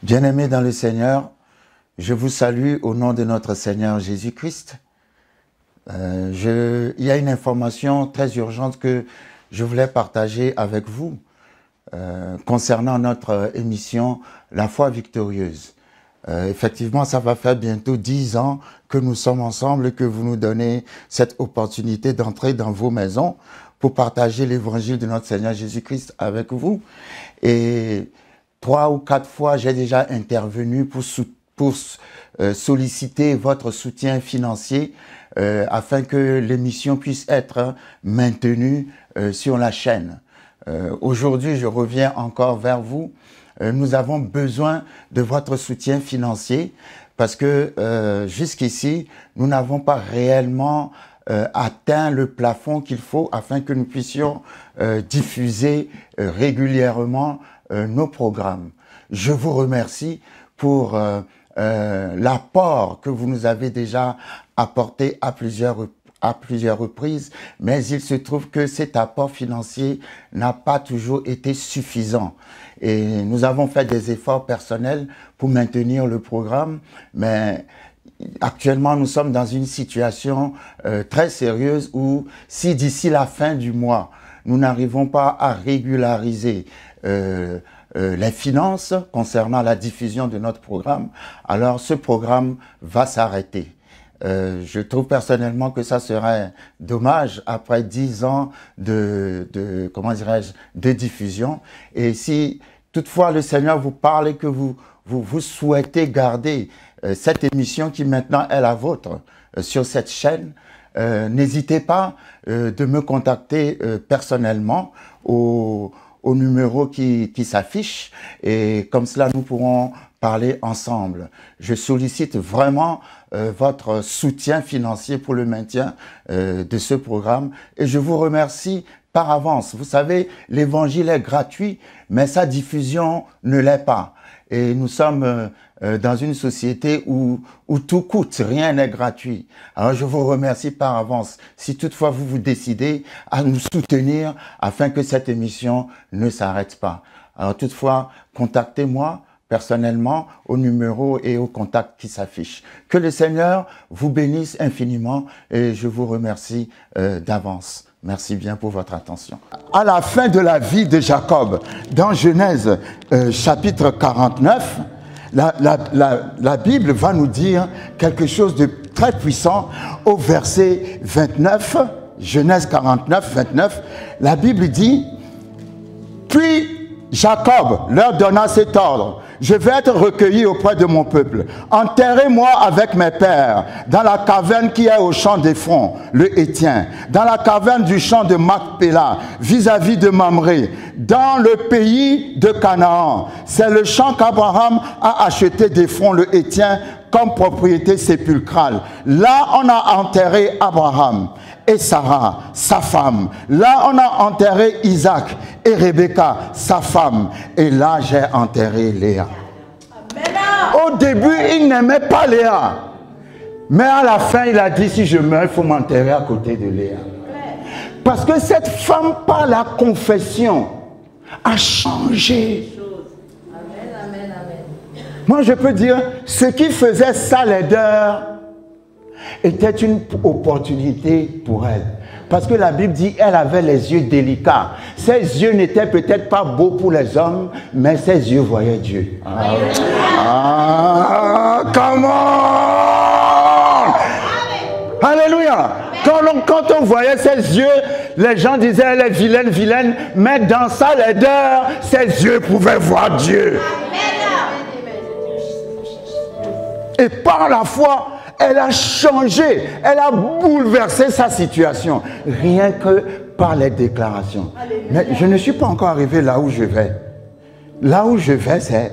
Bien-aimés dans le Seigneur, je vous salue au nom de notre Seigneur Jésus-Christ. Il y a une information très urgente que je voulais partager avec vous concernant notre émission La foi victorieuse. Effectivement, ça va faire bientôt 10 ans que nous sommes ensemble et que vous nous donnez cette opportunité d'entrer dans vos maisons pour partager l'évangile de notre Seigneur Jésus-Christ avec vous. Et 3 ou 4 fois, j'ai déjà intervenu pour solliciter votre soutien financier afin que l'émission puisse être maintenue sur la chaîne. Aujourd'hui, je reviens encore vers vous. Nous avons besoin de votre soutien financier parce que jusqu'ici, nous n'avons pas réellement atteint le plafond qu'il faut afin que nous puissions diffuser régulièrement nos programmes. Je vous remercie pour l'apport que vous nous avez déjà apporté à plusieurs reprises, mais il se trouve que cet apport financier n'a pas toujours été suffisant. Et nous avons fait des efforts personnels pour maintenir le programme, mais actuellement nous sommes dans une situation très sérieuse où si d'ici la fin du mois, nous n'arrivons pas à régulariser les finances concernant la diffusion de notre programme, alors ce programme va s'arrêter. Je trouve personnellement que ça serait dommage après 10 ans de diffusion. Et si toutefois le Seigneur vous parle et que vous souhaitez garder cette émission qui maintenant est la vôtre sur cette chaîne, n'hésitez pas de me contacter personnellement au numéro qui s'affiche et comme cela nous pourrons parler ensemble. Je sollicite vraiment votre soutien financier pour le maintien de ce programme et je vous remercie par avance. Vous savez, l'évangile est gratuit, mais sa diffusion ne l'est pas. Et nous sommes dans une société où tout coûte, rien n'est gratuit. Alors je vous remercie par avance si toutefois vous vous décidez à nous soutenir afin que cette émission ne s'arrête pas. Alors toutefois, contactez-moi personnellement au numéro et au contact qui s'affiche. Que le Seigneur vous bénisse infiniment et je vous remercie d'avance. Merci bien pour votre attention. À la fin de la vie de Jacob, dans Genèse chapitre 49, la Bible va nous dire quelque chose de très puissant au verset 29, Genèse 49, 29. La Bible dit, « Puis Jacob leur donna cet ordre. Je vais être recueilli auprès de mon peuple. Enterrez-moi avec mes pères dans la caverne qui est au champ d'Éphron, le Héthien, dans la caverne du champ de Macpéla, vis-à-vis de Mamré, dans le pays de Canaan. C'est le champ qu'Abraham a acheté d'Éphron, le Héthien, comme propriété sépulcrale. Là, on a enterré Abraham et Sarah, sa femme. Là, on a enterré Isaac et Rebecca, sa femme. Et là, j'ai enterré Léa. Amen. Au début, il n'aimait pas Léa. Mais à la fin, il a dit, si je meurs, il faut m'enterrer à côté de Léa. Parce que cette femme, par la confession, a changé. Moi, je peux dire, ce qui faisait sa laideur était une opportunité pour elle. Parce que la Bible dit elle avait les yeux délicats. Ses yeux n'étaient peut-être pas beaux pour les hommes, mais ses yeux voyaient Dieu. Come on! Alléluia! Quand on voyait ses yeux, les gens disaient elle est vilaine, vilaine, mais dans sa laideur, ses yeux pouvaient voir Dieu. Et par la foi, elle a changé, elle a bouleversé sa situation, rien que par les déclarations. Mais je ne suis pas encore arrivé là où je vais. Là où je vais, c'est,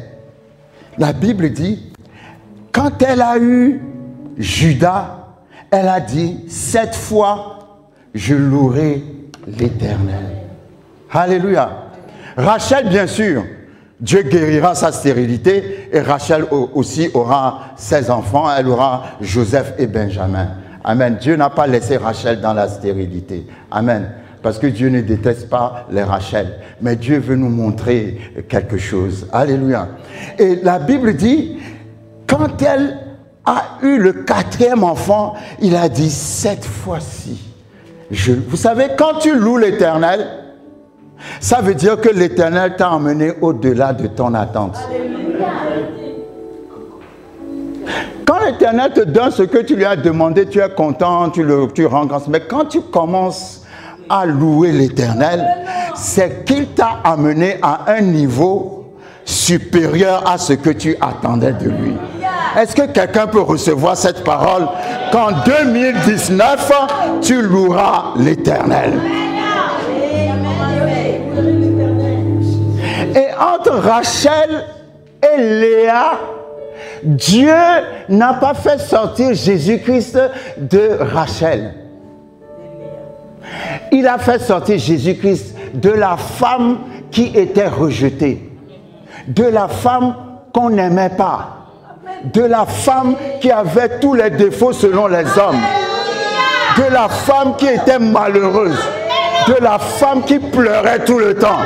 la Bible dit, quand elle a eu Judas, elle a dit, cette fois, je louerai l'Éternel. Alléluia. Rachel, bien sûr, Dieu guérira sa stérilité et Rachel aussi aura ses enfants. Elle aura Joseph et Benjamin. Amen. Dieu n'a pas laissé Rachel dans la stérilité. Amen. parce que Dieu ne déteste pas les Rachel. Mais Dieu veut nous montrer quelque chose. Alléluia. Et la Bible dit, quand elle a eu le 4e enfant, il a dit, cette fois-ci, vous savez, quand tu loues l'Éternel, ça veut dire que l'Éternel t'a emmené au-delà de ton attente. Quand l'Éternel te donne ce que tu lui as demandé, tu es content, tu rends grâce. Mais quand tu commences à louer l'Éternel, c'est qu'il t'a amené à un niveau supérieur à ce que tu attendais de lui. Est-ce que quelqu'un peut recevoir cette parole qu'en 2019, tu loueras l'Éternel? Et entre Rachel et Léa, Dieu n'a pas fait sortir Jésus-Christ de Rachel. Il a fait sortir Jésus-Christ de la femme qui était rejetée, de la femme qu'on n'aimait pas, de la femme qui avait tous les défauts selon les hommes, de la femme qui était malheureuse, de la femme qui pleurait tout le temps,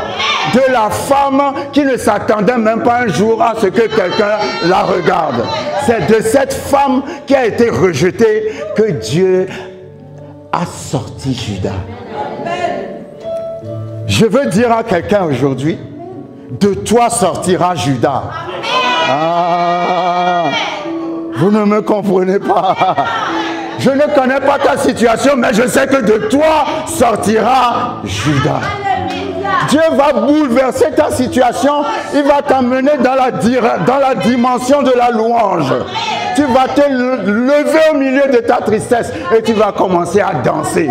de la femme qui ne s'attendait même pas un jour à ce que quelqu'un la regarde. C'est de cette femme qui a été rejetée que Dieu a sorti Judas. Je veux dire à quelqu'un aujourd'hui, de toi sortira Judas. Ah, vous ne me comprenez pas. Je ne connais pas ta situation, mais je sais que de toi sortira Judas. Dieu va bouleverser ta situation. Il va t'amener dans la dimension de la louange. Tu vas te lever au milieu de ta tristesse et tu vas commencer à danser.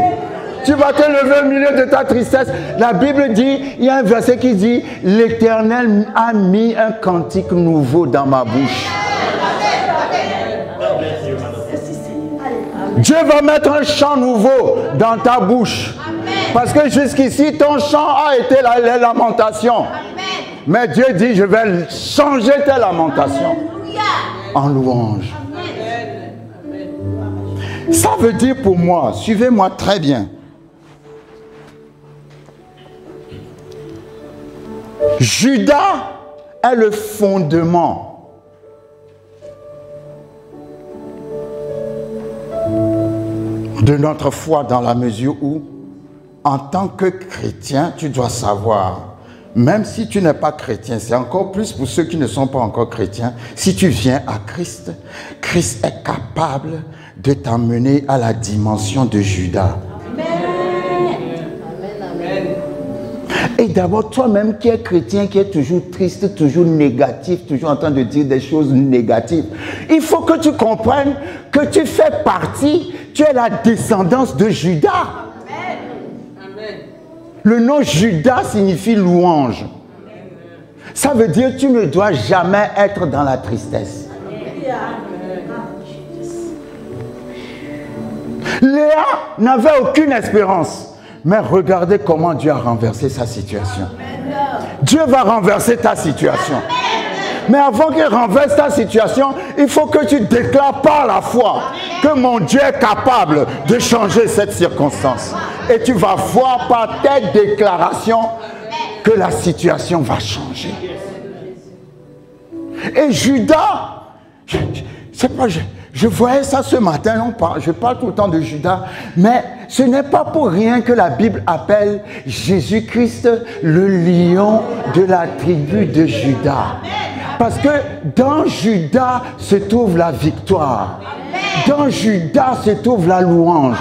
Tu vas te lever au milieu de ta tristesse. La Bible dit, il y a un verset qui dit, l'Éternel a mis un cantique nouveau dans ma bouche. Dieu va mettre un chant nouveau dans ta bouche. Parce que jusqu'ici, ton chant a été les lamentations. Mais Dieu dit, je vais changer tes lamentations en louange. Ça veut dire pour moi, suivez-moi très bien. Judas est le fondement de notre foi dans la mesure où, en tant que chrétien, tu dois savoir, même si tu n'es pas chrétien, c'est encore plus pour ceux qui ne sont pas encore chrétiens, si tu viens à Christ, Christ est capable de t'amener à la dimension de Judas. Et d'abord, toi-même qui es chrétien, qui es toujours triste, toujours négatif, toujours en train de dire des choses négatives, il faut que tu comprennes que tu fais partie, tu es la descendance de Judas. Amen. Le nom Judas signifie louange. Ça veut dire que tu ne dois jamais être dans la tristesse. Léa n'avait aucune espérance. Mais regardez comment Dieu a renversé sa situation. Dieu va renverser ta situation. Mais avant qu'il renverse ta situation, il faut que tu déclares par la foi que mon Dieu est capable de changer cette circonstance. Et tu vas voir par tes déclarations que la situation va changer. Et Judas, je voyais ça ce matin, je parle tout le temps de Judas, mais ce n'est pas pour rien que la Bible appelle Jésus-Christ le lion de la tribu de Judas. Parce que dans Judas se trouve la victoire. Dans Judas se trouve la louange.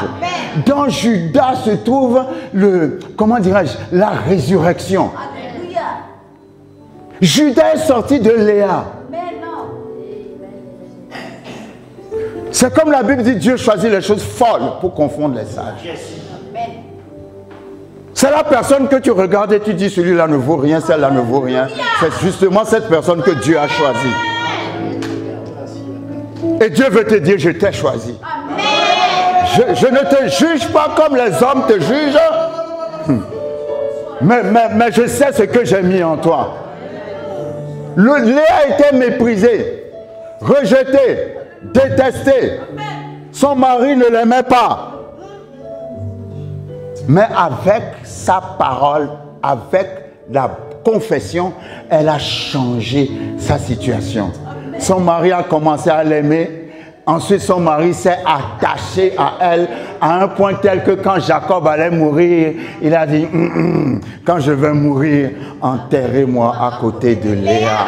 Dans Judas se trouve la résurrection. Judas est sorti de Léa. C'est comme la Bible dit, Dieu choisit les choses folles pour confondre les sages. C'est la personne que tu regardes et tu dis, celui-là ne vaut rien, celle-là ne vaut rien. C'est justement cette personne que Dieu a choisie. Et Dieu veut te dire, je t'ai choisi. Je ne te juge pas comme les hommes te jugent, mais je sais ce que j'ai mis en toi. Léa était méprisée, rejetée, détestée. Son mari ne l'aimait pas. Mais avec sa parole, avec la confession, elle a changé sa situation. Son mari a commencé à l'aimer. Ensuite, son mari s'est attaché à elle à un point tel que quand Jacob allait mourir, il a dit, quand je vais mourir, enterrez-moi à côté de Léa.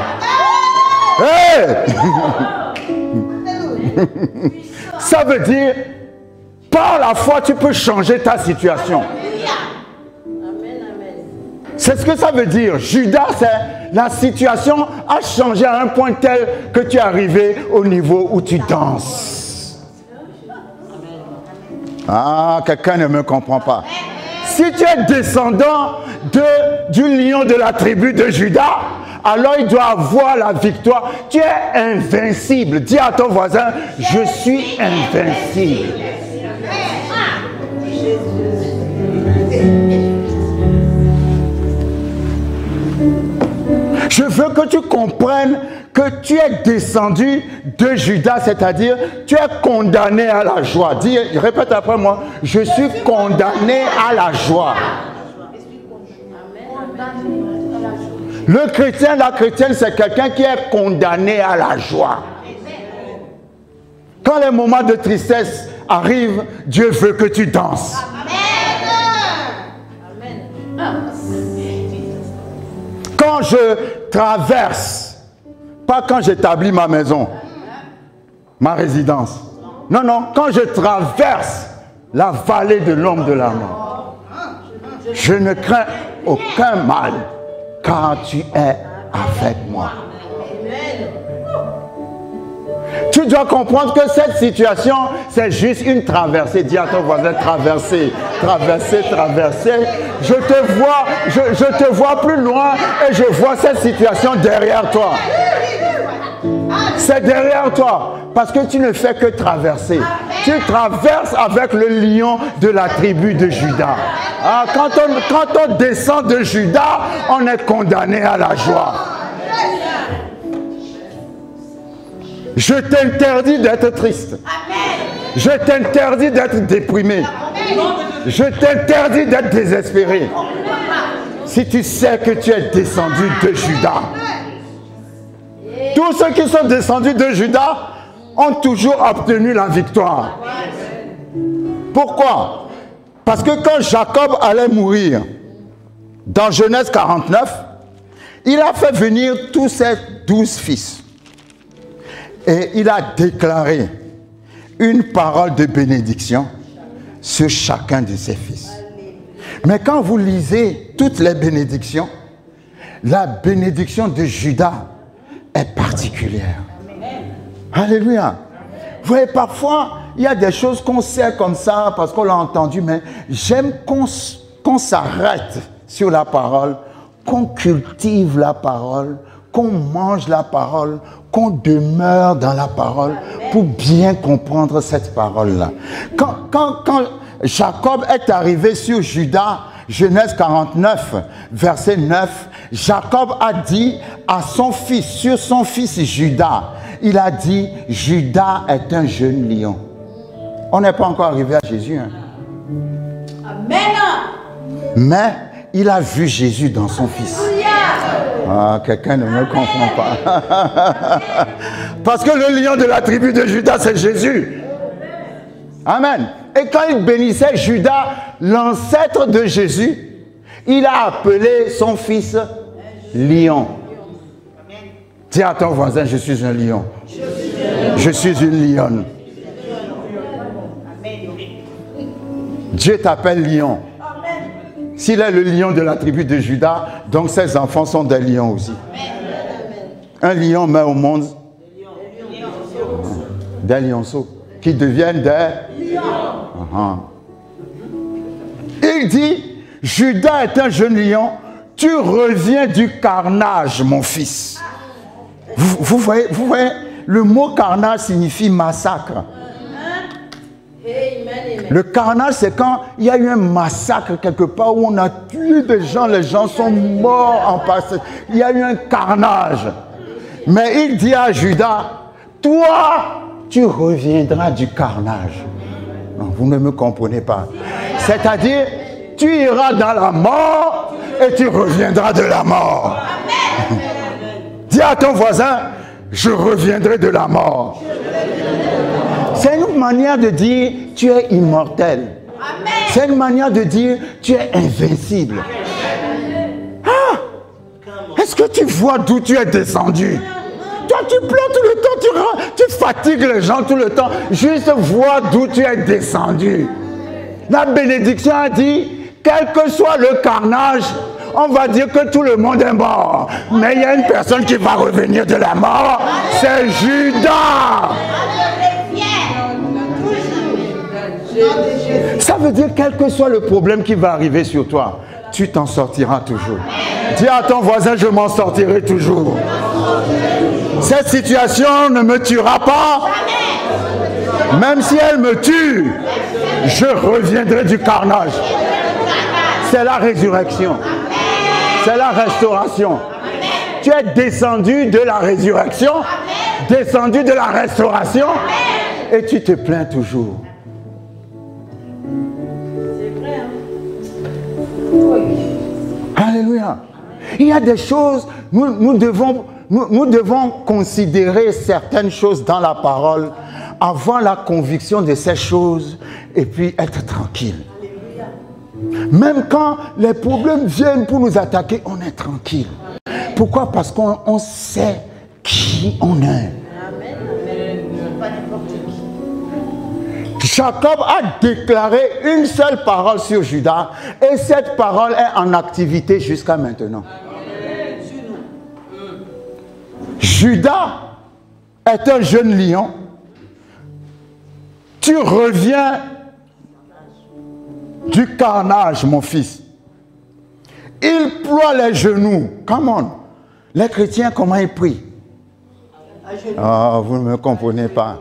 Hey! Ça veut dire, par la foi, tu peux changer ta situation. C'est ce que ça veut dire. Judas, c'est la situation a changé à un point tel que tu es arrivé au niveau où tu danses. Ah, quelqu'un ne me comprend pas. Si tu es descendant du lion de la tribu de Judas, alors il doit avoir la victoire. Tu es invincible. Dis à ton voisin, je suis invincible. Je veux que tu comprennes que tu es descendu de Judas, c'est-à-dire tu es condamné à la joie. Dis, répète après moi, je suis condamné à la joie. Le chrétien, la chrétienne, c'est quelqu'un qui est condamné à la joie. Quand les moments de tristesse arrivent, Dieu veut que tu danses. Quand je traverse, pas quand j'établis ma maison, ma résidence. Non, non, quand je traverse la vallée de l'ombre de la mort, je ne crains aucun mal, car tu es avec moi. Tu dois comprendre que cette situation, c'est juste une traversée. Dis à ton voisin, traverser, traverser, traverser. Je te vois plus loin et je vois cette situation derrière toi. C'est derrière toi, parce que tu ne fais que traverser. Tu traverses avec le lion de la tribu de Judas. Ah, quand on descend de Judas, on est condamné à la joie. Je t'interdis d'être triste. Je t'interdis d'être déprimé. Je t'interdis d'être désespéré. Si tu sais que tu es descendu de Judas. Tous ceux qui sont descendus de Judas ont toujours obtenu la victoire. Pourquoi? Parce que quand Jacob allait mourir, dans Genèse 49, il a fait venir tous ses 12 fils. Et il a déclaré une parole de bénédiction sur chacun de ses fils. Mais quand vous lisez toutes les bénédictions, la bénédiction de Judas est particulière. Alléluia. Vous voyez, parfois, il y a des choses qu'on sait comme ça parce qu'on l'a entendu, mais j'aime qu'on s'arrête sur la parole, qu'on cultive la parole, qu'on mange la parole, qu'on demeure dans la parole pour bien comprendre cette parole-là. Quand Jacob est arrivé sur Judas, Genèse 49, verset 9, Jacob a dit à son fils, sur son fils Judas, il a dit, Judas est un jeune lion. On n'est pas encore arrivé à Jésus. Hein? Amen. Mais il a vu Jésus dans son fils. Ah, quelqu'un ne me comprend pas. Parce que le lion de la tribu de Judas, c'est Jésus. Amen. Et quand il bénissait Judas, l'ancêtre de Jésus, il a appelé son fils lion. Dis à ton voisin, je suis un lion. Je suis une lionne. Dieu t'appelle lion. S'il est le lion de la tribu de Judas, donc ses enfants sont des lions aussi. Un lion met au monde des lionceaux qui deviennent des lions. Il dit, Judas est un jeune lion, tu reviens du carnage, mon fils. Vous voyez, le mot carnage signifie massacre. Le carnage, c'est quand il y a eu un massacre quelque part où on a tué des gens, les gens sont morts en passant. Il y a eu un carnage. Mais il dit à Judas, toi, tu reviendras du carnage. Non, vous ne me comprenez pas. C'est-à-dire, tu iras dans la mort et tu reviendras de la mort. Amen. Dis à ton voisin, je reviendrai de la mort. C'est une manière de dire, tu es immortel. C'est une manière de dire, tu es invincible. Ah, est-ce que tu vois d'où tu es descendu? Toi, tu pleures tout le temps, tu fatigues les gens tout le temps. Juste vois d'où tu es descendu. La bénédiction a dit, quel que soit le carnage, on va dire que tout le monde est mort. Mais il y a une personne qui va revenir de la mort, c'est Judas. Ça veut dire, quel que soit le problème qui va arriver sur toi, tu t'en sortiras toujours. Dis à ton voisin, je m'en sortirai toujours. Cette situation ne me tuera pas. Même si elle me tue, je reviendrai du carnage. C'est la résurrection. C'est la restauration. Tu es descendu de la résurrection, descendu de la restauration, et tu te plains toujours. Alléluia. Il y a des choses, nous devons considérer certaines choses dans la parole, avoir la conviction de ces choses et puis être tranquille. Même quand les problèmes viennent pour nous attaquer, on est tranquille. Pourquoi? Parce qu'on sait qui on est. Jacob a déclaré une seule parole sur Judas et cette parole est en activité jusqu'à maintenant. Judas est un jeune lion. Tu reviens du carnage, mon fils. Il ploie les genoux. Come on. Les chrétiens, comment ils prient? Oh, vous ne me comprenez pas.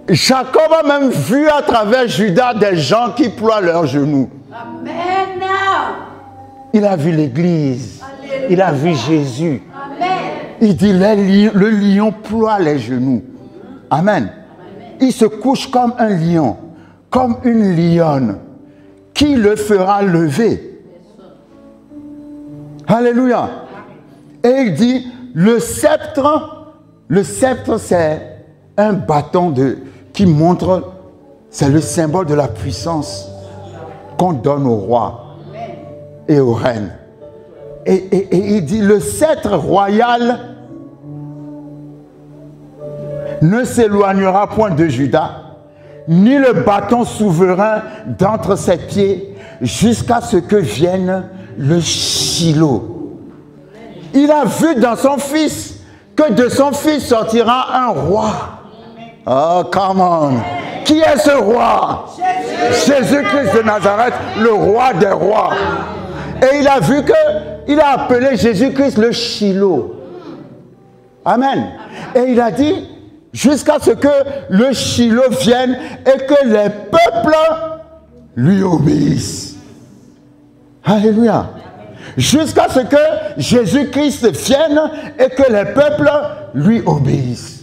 Jacob a même vu à travers Judas des gens qui ploient leurs genoux. Amen. Il a vu l'église. Il a vu Jésus. Amen. Il dit, le lion ploie les genoux. Amen. Il se couche comme un lion, comme une lionne. Qui le fera lever? Alléluia. Et il dit, le sceptre c'est un bâton qui montre, c'est le symbole de la puissance qu'on donne au roi et aux reines. Et il dit, le sceptre royal ne s'éloignera point de Judas, ni le bâton souverain d'entre ses pieds, jusqu'à ce que vienne le Shiloh. Il a vu dans son fils que de son fils sortira un roi. Oh, come on. Qui est ce roi? Jésus-Christ de Nazareth, le roi des rois. Et il a vu qu'il a appelé Jésus-Christ le Shiloh. Amen. Et il a dit, jusqu'à ce que le Shiloh vienne et que les peuples lui obéissent. Alléluia. Jusqu'à ce que Jésus-Christ vienne et que les peuples lui obéissent.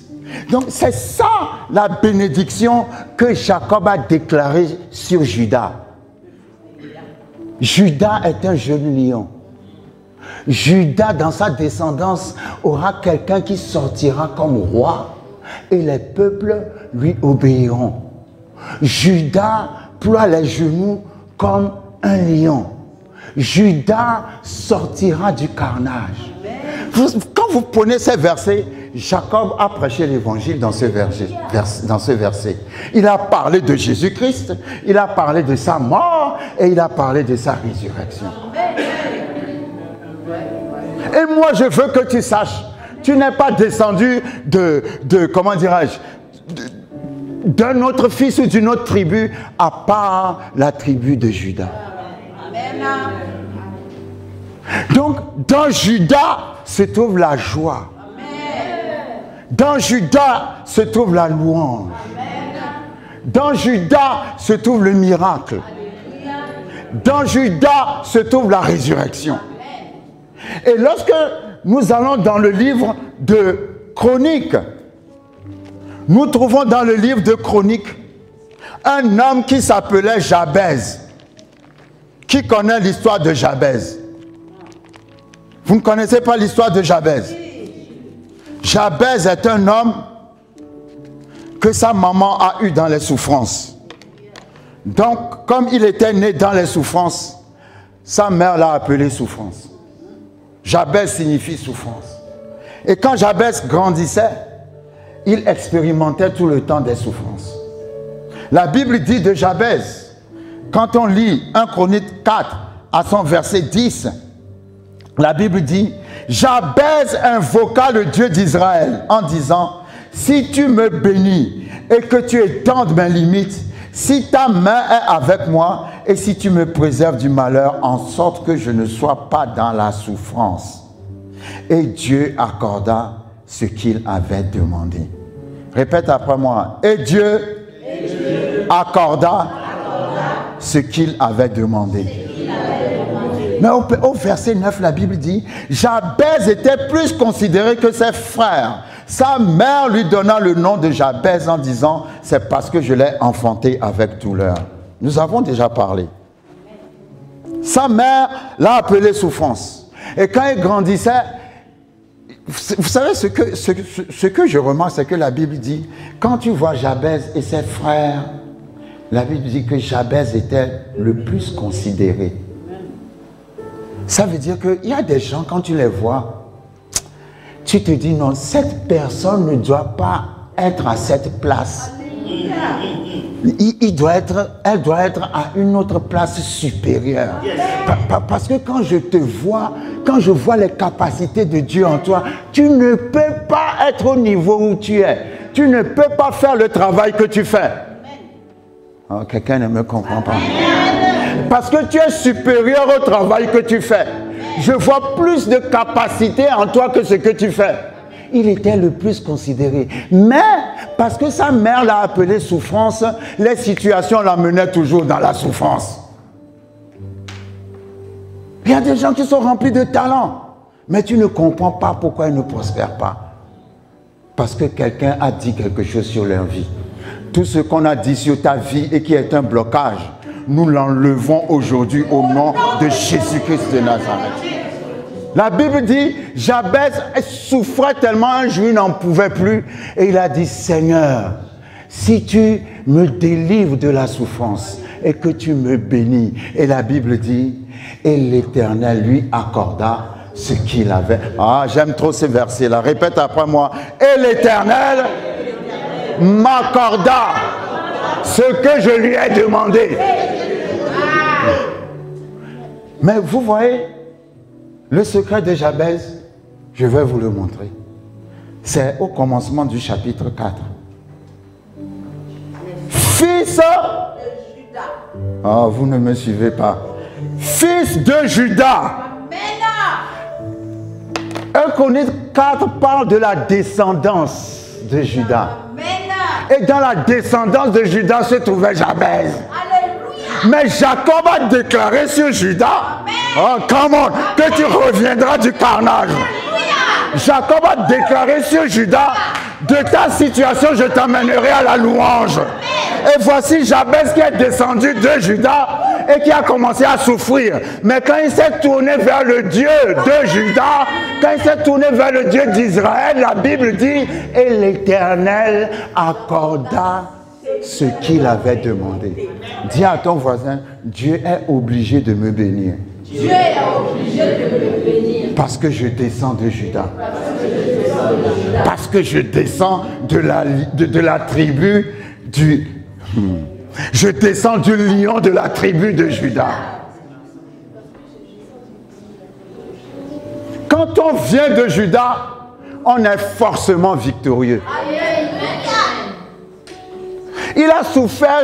Donc c'est ça la bénédiction que Jacob a déclarée sur Judas. Judas est un jeune lion. Judas, dans sa descendance, aura quelqu'un qui sortira comme roi et les peuples lui obéiront. Judas ploie les genoux comme un lion. Judas sortira du carnage. Quand vous prenez ces versets, Jacob a prêché l'évangile dans ce verset. Il a parlé de Jésus-Christ, il a parlé de sa mort et il a parlé de sa résurrection. Et moi, je veux que tu saches, tu n'es pas descendu comment dirais-je, d'un autre fils ou d'une autre tribu à part la tribu de Judas. Donc, dans Judas se trouve la joie. Dans Judas se trouve la louange. Dans Judas se trouve le miracle. Dans Judas se trouve la résurrection. Et lorsque nous allons dans le livre de Chroniques, nous trouvons dans le livre de Chroniques un homme qui s'appelait Jabez. Qui connaît l'histoire de Jabez? Vous ne connaissez pas l'histoire de Jabez? Jabez est un homme que sa maman a eu dans les souffrances. Donc, comme il était né dans les souffrances, sa mère l'a appelé souffrance. Jabez signifie souffrance. Et quand Jabez grandissait, il expérimentait tout le temps des souffrances. La Bible dit de Jabez, quand on lit 1 Chronique 4 à son verset 10, la Bible dit, Jabez invoqua le Dieu d'Israël en disant, si tu me bénis et que tu étendes mes limites, si ta main est avec moi et si tu me préserves du malheur en sorte que je ne sois pas dans la souffrance. Et Dieu accorda ce qu'il avait demandé. Répète après moi. Et Dieu accorda ce qu'il avait demandé. Mais au verset 9, la Bible dit, Jabez était plus considéré que ses frères. Sa mère lui donna le nom de Jabez en disant, c'est parce que je l'ai enfanté avec douleur. Nous avons déjà parlé. Sa mère l'a appelé souffrance. Et quand il grandissait, vous savez ce que je remarque, c'est que la Bible dit, quand tu vois Jabez et ses frères, la Bible dit que Jabez était le plus considéré. Ça veut dire qu'il y a des gens, quand tu les vois, tu te dis non, cette personne ne doit pas être à cette place. Elle doit être à une autre place supérieure. Parce que quand je te vois, quand je vois les capacités de Dieu en toi, tu ne peux pas être au niveau où tu es. Tu ne peux pas faire le travail que tu fais. Oh, quelqu'un ne me comprend pas. Parce que tu es supérieur au travail que tu fais. Je vois plus de capacité en toi que ce que tu fais. Il était le plus considéré. Mais, parce que sa mère l'a appelé souffrance, les situations l'amenaient toujours dans la souffrance. Il y a des gens qui sont remplis de talent, mais tu ne comprends pas pourquoi ils ne prospèrent pas. Parce que quelqu'un a dit quelque chose sur leur vie. Tout ce qu'on a dit sur ta vie et qui est un blocage, nous l'enlevons aujourd'hui au nom de Jésus-Christ de Nazareth. La Bible dit, Jabez souffrait tellement, un jour il n'en pouvait plus. Et il a dit, Seigneur, si tu me délivres de la souffrance et que tu me bénis. Et la Bible dit, et l'Éternel lui accorda ce qu'il avait. Ah, j'aime trop ces versets-là. Répète après moi. Et l'Éternel m'accorda ce que je lui ai demandé. Mais vous voyez, le secret de Jabez, je vais vous le montrer. C'est au commencement du chapitre 4. Fils de Juda. Oh, vous ne me suivez pas. Fils de Juda. 1 Chronique 4 parle de la descendance de Juda. Et dans la descendance de Juda se trouvait Jabez. Mais Jacob a déclaré sur Juda, oh, come on, que tu reviendras du carnage. Jacob a déclaré sur Juda, de ta situation, je t'amènerai à la louange. Et voici Jabez qui est descendu de Juda et qui a commencé à souffrir. Mais quand il s'est tourné vers le Dieu de Juda, quand il s'est tourné vers le Dieu d'Israël, la Bible dit, et l'Éternel accorda ce qu'il avait demandé. Dis à ton voisin, Dieu est obligé de me bénir. Dieu est obligé de me bénir. Parce que je descends de Juda. Parce que je descends de la tribu du... Je descends du lion de la tribu de Juda. Quand on vient de Juda, on est forcément victorieux. Il a souffert.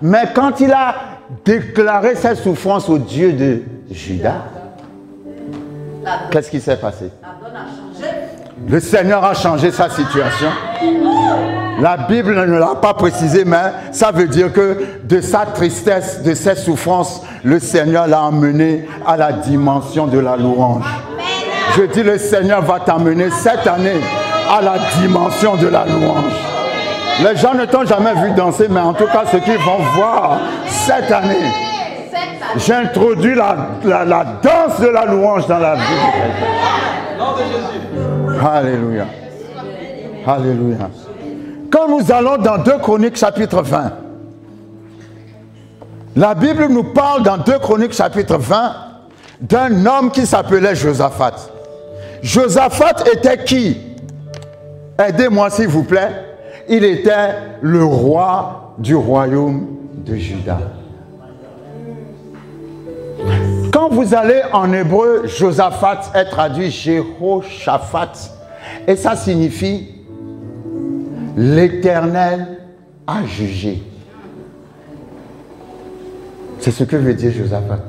Mais quand il a déclaré sa souffrance au Dieu de Juda, qu'est-ce qui s'est passé? Le Seigneur a changé sa situation. La Bible ne l'a pas précisé, mais ça veut dire que de sa tristesse, de ses souffrances, le Seigneur l'a emmené à la dimension de la louange. Je dis, le Seigneur va t'amener cette année à la dimension de la louange. Les gens ne t'ont jamais vu danser, mais en tout cas, ceux qui vont voir cette année, J'introduis la danse de la louange dans la vie de quelqu'un. Alléluia. Alléluia. Quand nous allons dans 2 Chroniques chapitre 20, la Bible nous parle dans 2 Chroniques chapitre 20 d'un homme qui s'appelait Josaphat. Josaphat était qui? Aidez-moi s'il vous plaît. Il était le roi du royaume de Juda. Quand vous allez en hébreu, Josaphat est traduit Jéhoshaphat. Et ça signifie l'Éternel a jugé. C'est ce que veut dire Josaphat.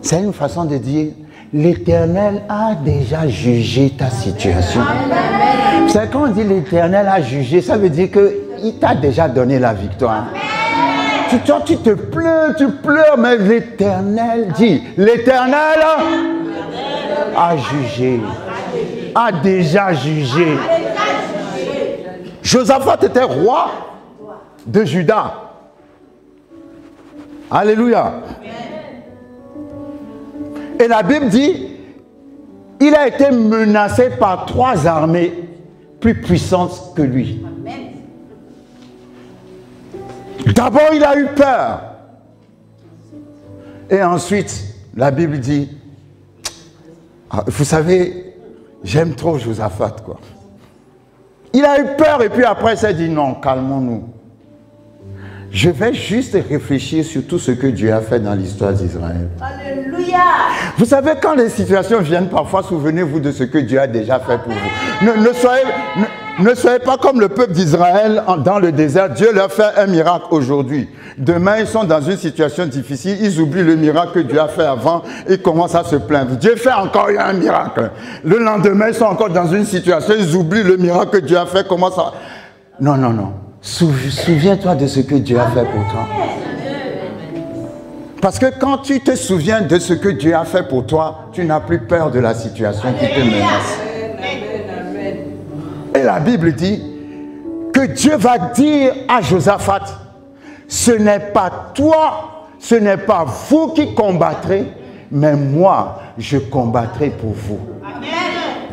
C'est une façon de dire l'Éternel a déjà jugé ta situation. C'est quand on dit l'Éternel a jugé, ça veut dire qu'il t'a déjà donné la victoire. Toi, tu te pleures, mais l'Éternel dit, l'Éternel a jugé, a déjà jugé. Josaphat était roi de Juda. Alléluia. Et la Bible dit, il a été menacé par 3 armées plus puissantes que lui. D'abord, il a eu peur. Et ensuite, la Bible dit, vous savez, j'aime trop Josaphat, quoi. Il a eu peur et puis après, il s'est dit, non, calmons-nous. Je vais juste réfléchir sur tout ce que Dieu a fait dans l'histoire d'Israël. Alléluia. Vous savez, quand les situations viennent, parfois, souvenez-vous de ce que Dieu a déjà fait pour vous. Ne soyez pas comme le peuple d'Israël dans le désert. Dieu leur fait un miracle aujourd'hui. Demain, ils sont dans une situation difficile. Ils oublient le miracle que Dieu a fait avant et commencent à se plaindre. Dieu fait encore un miracle. Le lendemain, ils sont encore dans une situation. Ils oublient le miracle que Dieu a fait. Commencent à... Non, non, non. Souviens-toi de ce que Dieu a fait pour toi. Parce que quand tu te souviens de ce que Dieu a fait pour toi, tu n'as plus peur de la situation qui te menace. Et la Bible dit que Dieu va dire à Josaphat, ce n'est pas toi, ce n'est pas vous qui combattrez, mais moi, je combattrai pour vous. Amen.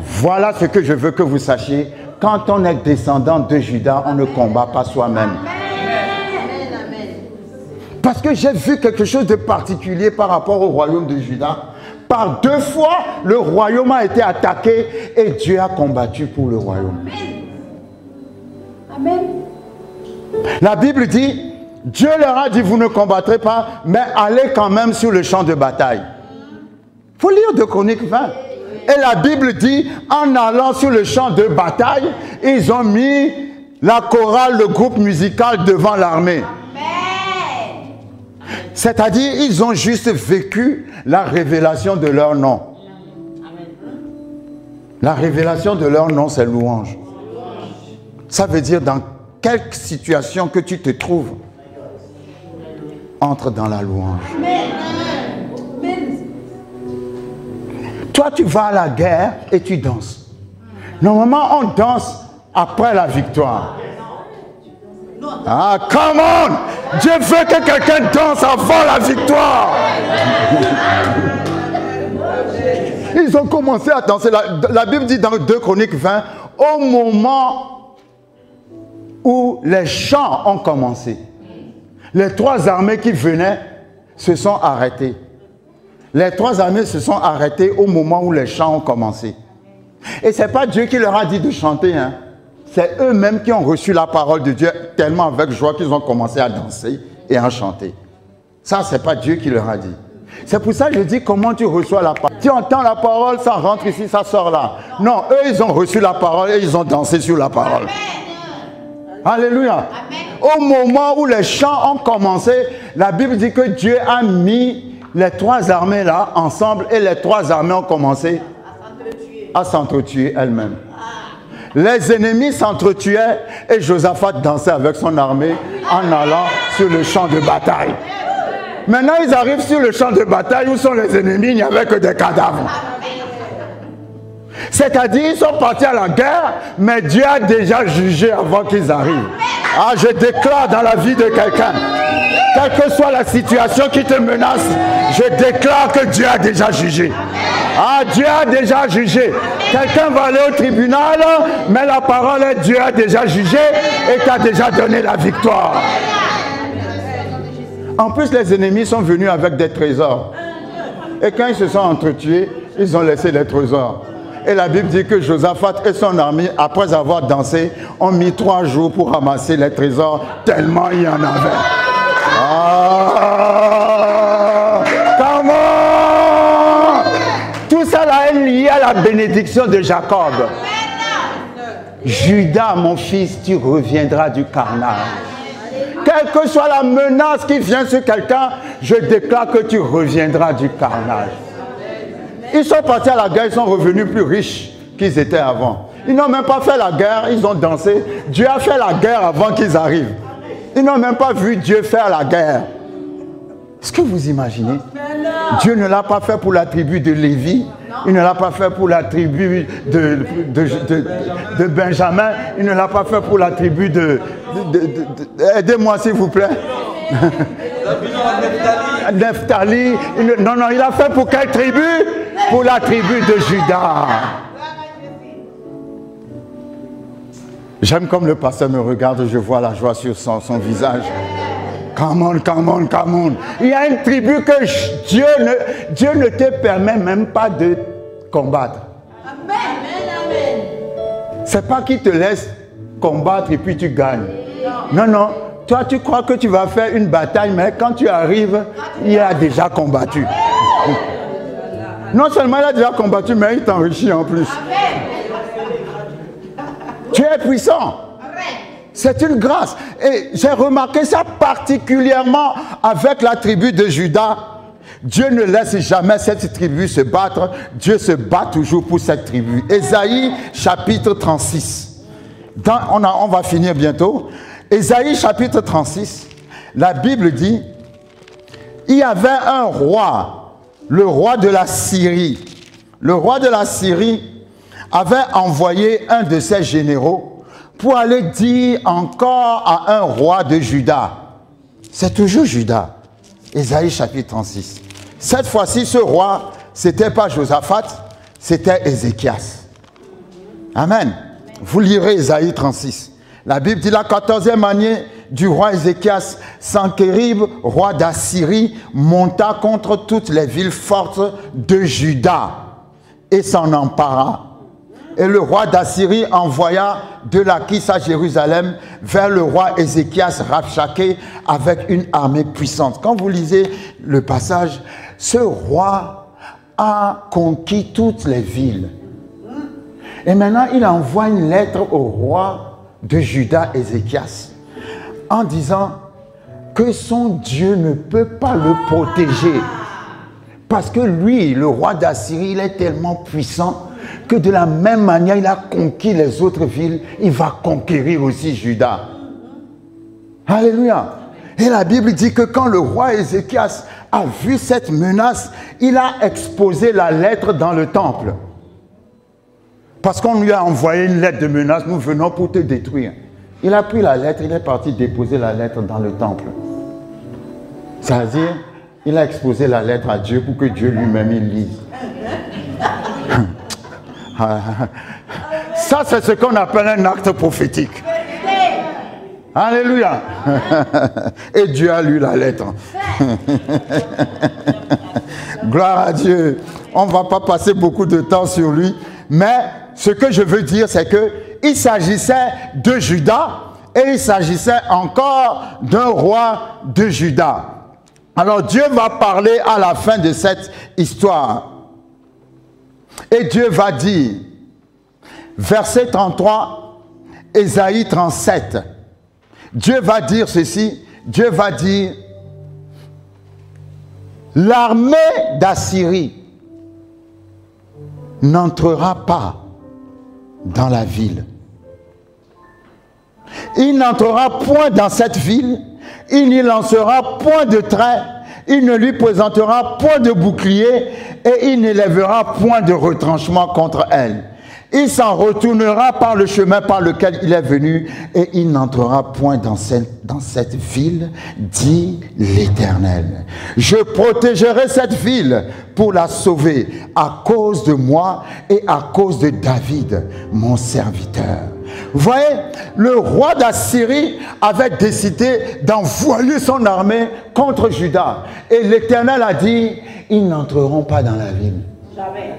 Voilà ce que je veux que vous sachiez. Quand on est descendant de Juda, on ne combat pas soi-même. Parce que j'ai vu quelque chose de particulier par rapport au royaume de Juda. Par 2 fois, le royaume a été attaqué et Dieu a combattu pour le royaume. Amen. La Bible dit, Dieu leur a dit, vous ne combattrez pas, mais allez quand même sur le champ de bataille. Il faut lire 2 Chroniques 20. Et la Bible dit, en allant sur le champ de bataille, ils ont mis la chorale, le groupe musical devant l'armée. C'est-à-dire, ils ont juste vécu la révélation de leur nom. La révélation de leur nom, c'est louange. Ça veut dire, dans quelque situation que tu te trouves, entre dans la louange. Toi, tu vas à la guerre et tu danses. Normalement, on danse après la victoire. Ah, come on! Dieu veut que quelqu'un danse avant la victoire. Ils ont commencé à danser. La Bible dit dans 2 Chroniques 20, au moment où les chants ont commencé, les 3 armées qui venaient se sont arrêtées. Les 3 armées se sont arrêtées au moment où les chants ont commencé. Et ce n'est pas Dieu qui leur a dit de chanter, hein. C'est eux-mêmes qui ont reçu la parole de Dieu tellement avec joie qu'ils ont commencé à danser et à chanter. Ça, ce n'est pas Dieu qui leur a dit. C'est pour ça que je dis comment tu reçois la parole. Tu entends la parole, ça rentre ici, ça sort là. Non, eux, ils ont reçu la parole et ils ont dansé sur la parole. Amen. Alléluia. Amen. Au moment où les chants ont commencé, la Bible dit que Dieu a mis les 3 armées là ensemble et les 3 armées ont commencé à s'entretuer elles-mêmes. Les ennemis s'entretuaient et Josaphat dansait avec son armée en allant sur le champ de bataille. Maintenant, ils arrivent sur le champ de bataille. Où sont les ennemis? Il n'y avait que des cadavres. C'est-à-dire, ils sont partis à la guerre, mais Dieu a déjà jugé avant qu'ils arrivent. Ah, je déclare dans la vie de quelqu'un Quelle que soit la situation qui te menace, je déclare que Dieu a déjà jugé. Ah, Dieu a déjà jugé. Quelqu'un va aller au tribunal, mais la parole est Dieu a déjà jugé et t'a déjà donné la victoire. En plus, les ennemis sont venus avec des trésors. Et quand ils se sont entretués, ils ont laissé les trésors. Et la Bible dit que Josaphat et son armée, après avoir dansé, ont mis 3 jours pour ramasser les trésors, tellement il y en avait. Ah, comment? Tout ça là est lié à la bénédiction de Jacob. Judas, mon fils, tu reviendras du carnage. Quelle que soit la menace qui vient sur quelqu'un, je déclare que tu reviendras du carnage. Ils sont partis à la guerre, ils sont revenus plus riches qu'ils étaient avant. Ils n'ont même pas fait la guerre, ils ont dansé. Dieu a fait la guerre avant qu'ils arrivent. Ils n'ont même pas vu Dieu faire la guerre. Est-ce que vous imaginez? Dieu ne l'a pas fait pour la tribu de Lévi. Il ne l'a pas fait pour la tribu de Benjamin. Il ne l'a pas fait pour la tribu de aidez-moi s'il vous plaît. Nephtali. Non, non, il a fait pour quelle tribu? Pour la tribu de Juda. J'aime comme le pasteur me regarde, je vois la joie sur son visage. Come on, come on, come on. Il y a une tribu que Dieu ne te permet même pas de combattre. Amen, amen. C'est pas qu'il te laisse combattre et puis tu gagnes. Non, non. Toi, tu crois que tu vas faire une bataille, mais quand tu arrives, il a déjà combattu. Non seulement il a déjà combattu, mais il t'enrichit en plus. Tu es puissant. C'est une grâce. Et j'ai remarqué ça particulièrement avec la tribu de Juda. Dieu ne laisse jamais cette tribu se battre. Dieu se bat toujours pour cette tribu. Ésaïe chapitre 36. On va finir bientôt. Ésaïe chapitre 36. La Bible dit, il y avait un roi, le roi de la Syrie. Le roi de la Syrie avait envoyé un de ses généraux pour aller dire encore à un roi de Juda. C'est toujours Juda. Ésaïe chapitre 36. Cette fois-ci, ce roi, ce n'était pas Josaphat, c'était Ézéchias. Amen. Vous lirez Ésaïe 36. La Bible dit la 14e année du roi Ézéchias, Sanchérib, roi d'Assyrie, monta contre toutes les villes fortes de Juda et s'en empara. Et le roi d'Assyrie envoya de Lachish à Jérusalem vers le roi Ézéchias Rabshakeh avec une armée puissante. Quand vous lisez le passage, ce roi a conquis toutes les villes. Et maintenant, il envoie une lettre au roi de Juda, Ézéchias, en disant que son Dieu ne peut pas le protéger. Parce que lui, le roi d'Assyrie, il est tellement puissant que de la même manière, il a conquis les autres villes, il va conquérir aussi Juda. Alléluia. Et la Bible dit que quand le roi Ézéchias a vu cette menace, il a exposé la lettre dans le temple. Parce qu'on lui a envoyé une lettre de menace, nous venons pour te détruire. Il a pris la lettre, il est parti déposer la lettre dans le temple. C'est-à-dire, il a exposé la lettre à Dieu pour que Dieu lui-même il lise. Ça, c'est ce qu'on appelle un acte prophétique. Alléluia. Et Dieu a lu la lettre. Gloire à Dieu. On ne va pas passer beaucoup de temps sur lui. Mais ce que je veux dire, c'est qu'il s'agissait de Juda et il s'agissait encore d'un roi de Juda. Alors Dieu va parler à la fin de cette histoire. Et Dieu va dire, verset 33, Ésaïe 37, Dieu va dire ceci, Dieu va dire, l'armée d'Assyrie n'entrera pas dans la ville. Il n'entrera point dans cette ville, il n'y lancera point de trait, il ne lui présentera point de bouclier et il n'élèvera point de retranchement contre elle. Il s'en retournera par le chemin par lequel il est venu et il n'entrera point dans cette ville, dit l'Éternel. Je protégerai cette ville pour la sauver à cause de moi et à cause de David, mon serviteur. Vous voyez, le roi d'Assyrie avait décidé d'envoyer son armée contre Juda. Et l'Éternel a dit, ils n'entreront pas dans la ville. Jamais.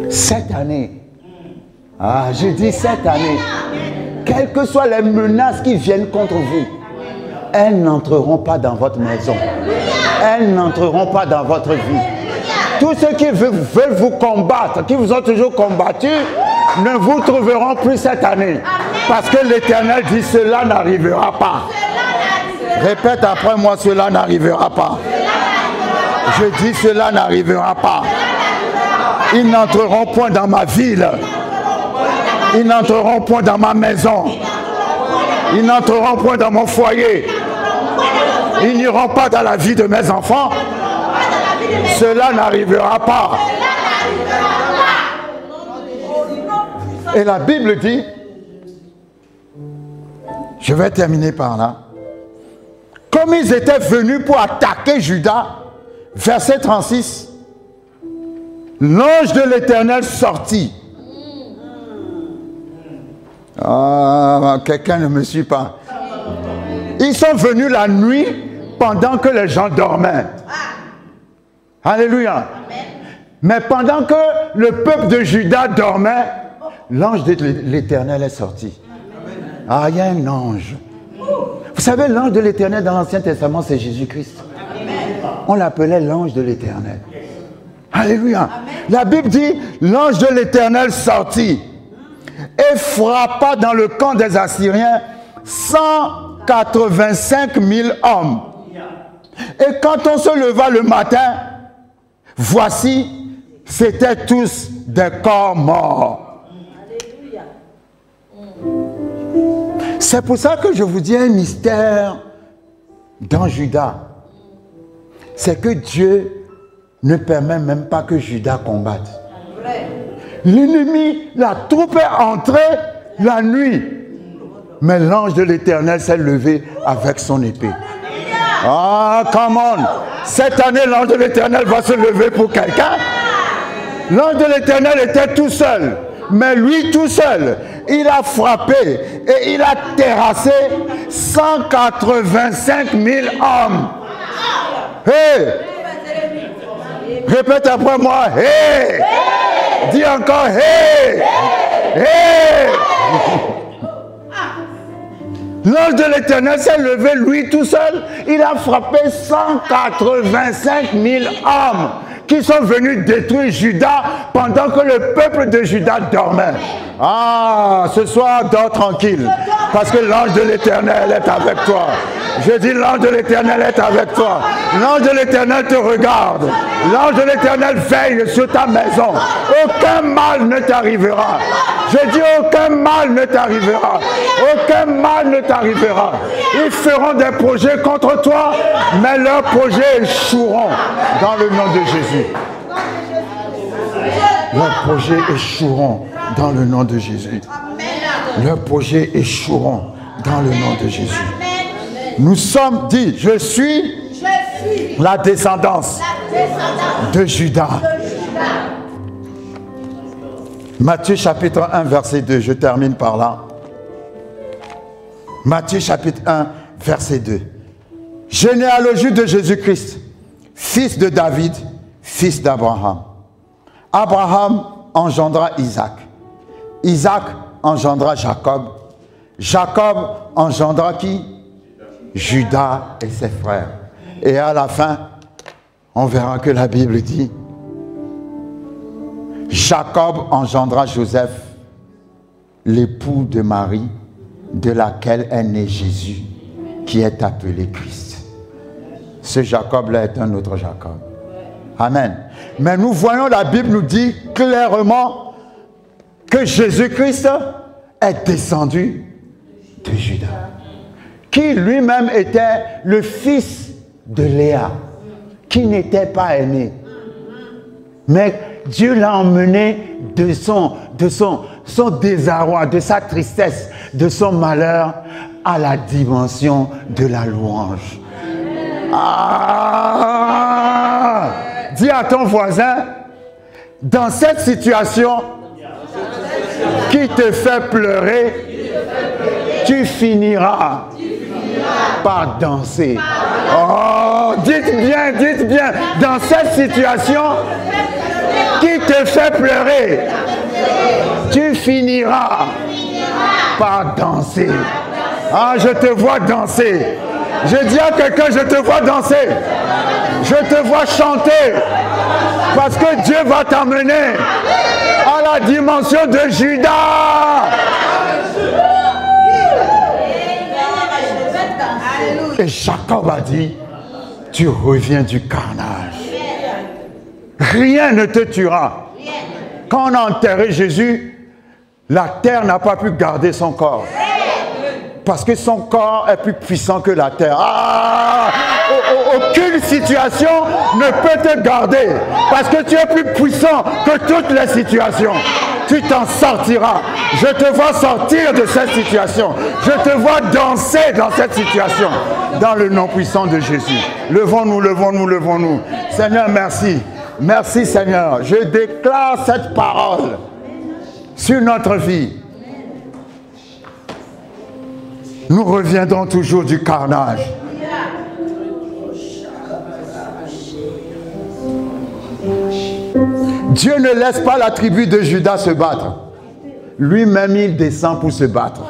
Cette année, je dis cette année, quelles que soient les menaces qui viennent contre vous, elles n'entreront pas dans votre maison. Elles n'entreront pas dans votre vie. Tous ceux qui veulent vous combattre, qui vous ont toujours combattu, ne vous trouveront plus cette année. Parce que l'Éternel dit, cela n'arrivera pas. Répète après moi, cela n'arrivera pas. Je dis, cela n'arrivera pas. Ils n'entreront point dans ma ville. Ils n'entreront point dans ma maison. Ils n'entreront point dans mon foyer. Ils n'iront pas dans la vie de mes enfants. Cela n'arrivera pas. Et la Bible dit, je vais terminer par là, comme ils étaient venus pour attaquer Juda, verset 36, l'ange de l'Éternel sortit. Quelqu'un ne me suit pas. Ils sont venus la nuit pendant que les gens dormaient. Alléluia. Mais pendant que le peuple de Juda dormait, l'ange de l'Éternel est sorti. Il y a un ange. Vous savez, l'ange de l'Éternel dans l'Ancien Testament, c'est Jésus-Christ. On l'appelait l'ange de l'Éternel. Alléluia. La Bible dit, l'ange de l'Éternel sortit et frappa dans le camp des Assyriens 185 000 hommes. Et quand on se leva le matin, voici, c'étaient tous des corps morts. C'est pour ça que je vous dis un mystère dans Juda. C'est que Dieu ne permet même pas que Juda combatte. L'ennemi, la troupe est entrée la nuit. Mais l'ange de l'Éternel s'est levé avec son épée. Come on! Cette année, l'ange de l'Éternel va se lever pour quelqu'un. L'ange de l'Éternel était tout seul. Mais lui tout seul, il a frappé et il a terrassé 185 000 hommes. Hey! Répète après moi. Hey! Dis encore. Hey! Hey! L'ange de l'Éternel s'est levé, lui tout seul. Il a frappé 185 000 hommes qui sont venus détruire Juda pendant que le peuple de Juda dormait. Ce soir, dors tranquille. Parce que l'ange de l'Éternel est avec toi. Je dis, l'ange de l'Éternel est avec toi. L'ange de l'Éternel te regarde. L'ange de l'Éternel veille sur ta maison. Aucun mal ne t'arrivera. Je dis, aucun mal ne t'arrivera. Aucun mal ne t'arrivera. Ils feront des projets contre toi, mais leurs projets échoueront dans le nom de Jésus. Leurs projets échoueront dans le nom de Jésus. Leurs projets échoueront dans le nom de Jésus. Nous sommes dit, je suis la descendance de Juda. Matthieu chapitre 1, verset 2, je termine par là. Matthieu chapitre 1, verset 2. Généalogie de Jésus-Christ, fils de David, fils d'Abraham. Abraham engendra Isaac. Isaac engendra Jacob. Jacob engendra qui? Judas et ses frères. Et à la fin, on verra que la Bible dit, Jacob engendra Joseph, l'époux de Marie, de laquelle est né Jésus, qui est appelé Christ. Ce Jacob-là est un autre Jacob. Amen. Mais nous voyons, la Bible nous dit clairement que Jésus-Christ est descendu de Judas, qui lui-même était le fils de Léa, qui n'était pas aimé, mais Dieu l'a emmené de son désarroi, de sa tristesse, de son malheur à la dimension de la louange. Ah! Dis à ton voisin, dans cette situation qui te fait pleurer, tu finiras par danser. Oh, dites bien, dans cette situation qui te fait pleurer, tu finiras par danser. Ah, je te vois danser. Je dis à quelqu'un, je te vois danser. Je te vois chanter. Parce que Dieu va t'amener à la dimension de Judas. Et Jacob a dit, tu reviens du carnage. Rien ne te tuera. Quand on a enterré Jésus, la terre n'a pas pu garder son corps. Parce que son corps est plus puissant que la terre. Ah! Aucune situation ne peut te garder. Parce que tu es plus puissant que toutes les situations. Tu t'en sortiras. Je te vois sortir de cette situation. Je te vois danser dans cette situation. Dans le nom puissant de Jésus. Levons-nous, levons-nous, levons-nous. Seigneur, merci. Merci Seigneur. Je déclare cette parole sur notre vie. Nous reviendrons toujours du carnage. Dieu ne laisse pas la tribu de Judas se battre. Lui-même, il descend pour se battre.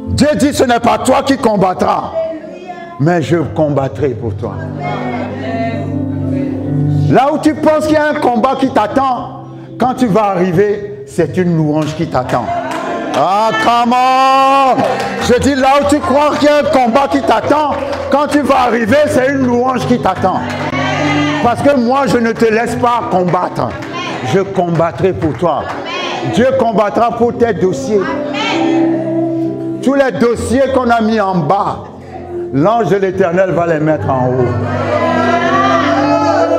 Dieu dit, ce n'est pas toi qui combattras, mais je combattrai pour toi. Là où tu penses qu'il y a un combat qui t'attend, quand tu vas arriver, c'est une louange qui t'attend. Ah, come on! Je dis, là où tu crois qu'il y a un combat qui t'attend, quand tu vas arriver, c'est une louange qui t'attend. Parce que moi, je ne te laisse pas combattre. Je combattrai pour toi. Dieu combattra pour tes dossiers. Tous les dossiers qu'on a mis en bas, l'ange de l'Éternel va les mettre en haut.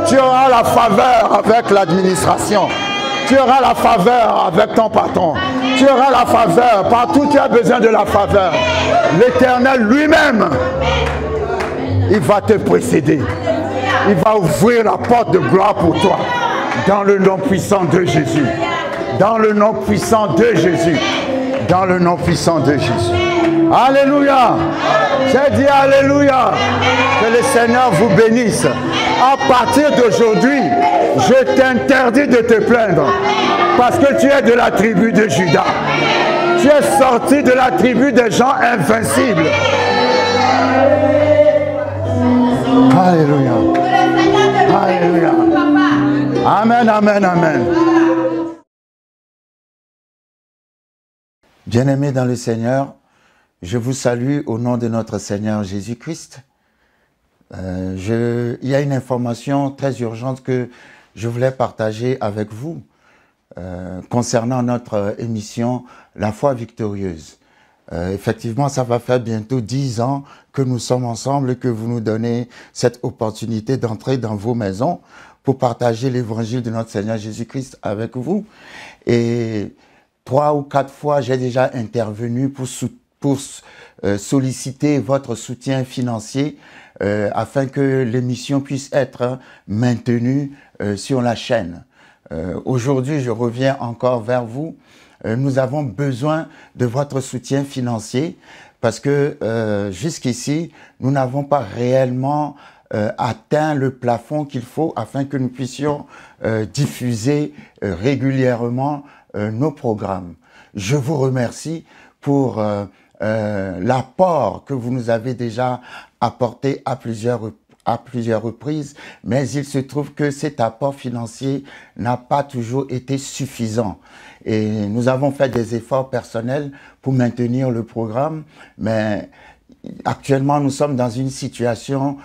Tu auras la faveur avec l'administration. Tu auras la faveur avec ton patron. Tu auras la faveur. Partout tu as besoin de la faveur. L'Éternel lui-même, il va te précéder. Il va ouvrir la porte de gloire pour toi. Dans le nom puissant de Jésus. Dans le nom puissant de Jésus. Dans le nom puissant de Jésus. Alléluia. J'ai dit Alléluia. Que le Seigneur vous bénisse. À partir d'aujourd'hui, je t'interdis de te plaindre. Parce que tu es de la tribu de Judas. Tu es sorti de la tribu des gens invincibles. Alléluia. Alléluia. Amen, amen, amen. Bien-aimés dans le Seigneur, je vous salue au nom de notre Seigneur Jésus-Christ. Il y a une information très urgente que je voulais partager avec vous concernant notre émission La foi victorieuse. Effectivement, ça va faire bientôt 10 ans que nous sommes ensemble et que vous nous donnez cette opportunité d'entrer dans vos maisons pour partager l'évangile de notre Seigneur Jésus-Christ avec vous. Et 3 ou 4 fois, j'ai déjà intervenu pour solliciter votre soutien financier afin que l'émission puisse être maintenue sur la chaîne. Aujourd'hui, je reviens encore vers vous. Nous avons besoin de votre soutien financier parce que jusqu'ici, nous n'avons pas réellement atteint le plafond qu'il faut afin que nous puissions diffuser régulièrement nos programmes. Je vous remercie pour l'apport que vous nous avez déjà apporté à plusieurs reprises, mais il se trouve que cet apport financier n'a pas toujours été suffisant. Et nous avons fait des efforts personnels pour maintenir le programme, mais actuellement nous sommes dans une situation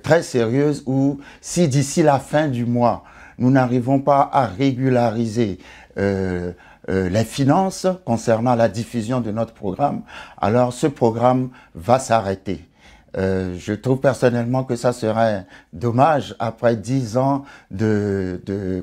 très sérieuse où si d'ici la fin du mois, nous n'arrivons pas à régulariser les finances concernant la diffusion de notre programme, alors ce programme va s'arrêter. Je trouve personnellement que ça serait dommage après 10 ans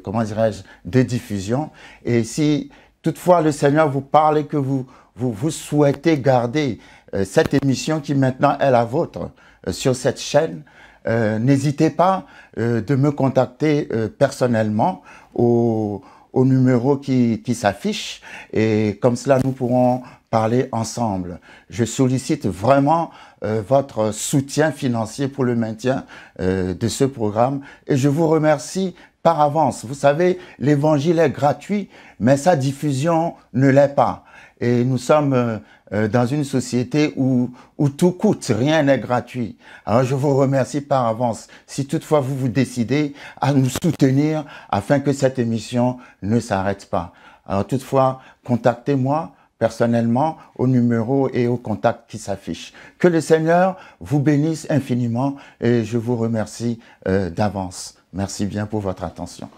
comment dirais-je, de diffusion. Et si toutefois le Seigneur vous parle et que vous souhaitez garder cette émission qui maintenant est la vôtre sur cette chaîne, n'hésitez pas de me contacter personnellement au numéro qui s'affiche, et comme cela nous pourrons parler ensemble. Je sollicite vraiment votre soutien financier pour le maintien de ce programme, et je vous remercie par avance. Vous savez, l'évangile est gratuit, mais sa diffusion ne l'est pas. Et nous sommes dans une société où tout coûte, rien n'est gratuit. Alors je vous remercie par avance si toutefois vous vous décidez à nous soutenir afin que cette émission ne s'arrête pas. Alors toutefois, contactez-moi personnellement au numéro et au contact qui s'affiche. Que le Seigneur vous bénisse infiniment et je vous remercie d'avance. Merci bien pour votre attention.